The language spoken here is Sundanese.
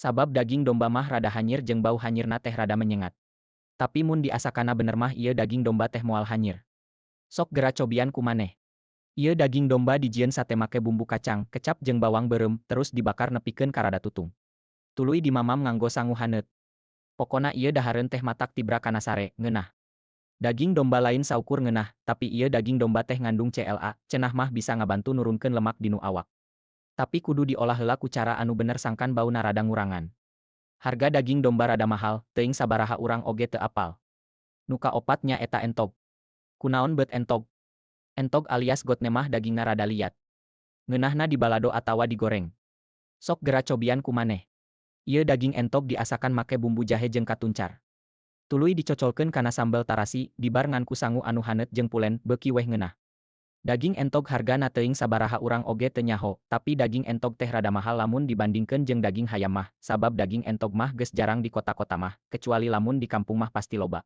Sabab daging domba mah rada hanyir jeung bau hanyirna teh rada menyengat. Tapi mun diasakana bener mah ieu daging domba teh moal hanyir. Sok gera cobian kumaneh. Ieu daging domba dijieun sate make bumbu kacang, kecap jeung bawang beureum, terus dibakar nepikeun ka rada tutung. Tuluy dimamam nganggo sangu haneut. Pokona ieu dahareun teh matak tibra kana sare, ngeunah. Daging domba lain saukur ngeunah, tapi ieu daging domba teh ngandung CLA, cenah mah bisa ngabantu nurunkeun lemak dinu awak. Tapi kudu diolah heula ku cara anu bener sangkan bauna rada ngurangan. Harga daging domba rada mahal, teuing sabaraha urang oge teu apal. Nu kaopat nya eta entog. Kunaon beut entog? Entog alias gotne mah dagingna rada liat. Ngeunahna di balado atawa digoreng. Sok gera cobian kumaneh. Ieu daging entog diasakan make bumbu jahe jeung katuncar. Tuluy dicocolkeun kana sambel tarasi, dibar ngan ku sangu anu haneut jeung pulen, beuki weh ngeunah. Daging entog hargana teuing sabaraha urang oge teu nyaho, tapi daging entog teh rada mahal lamun dibandingkeun jeung daging hayam mah, sabab daging entog mah geus jarang di kota-kota mah, kecuali lamun di kampung mah pasti loba.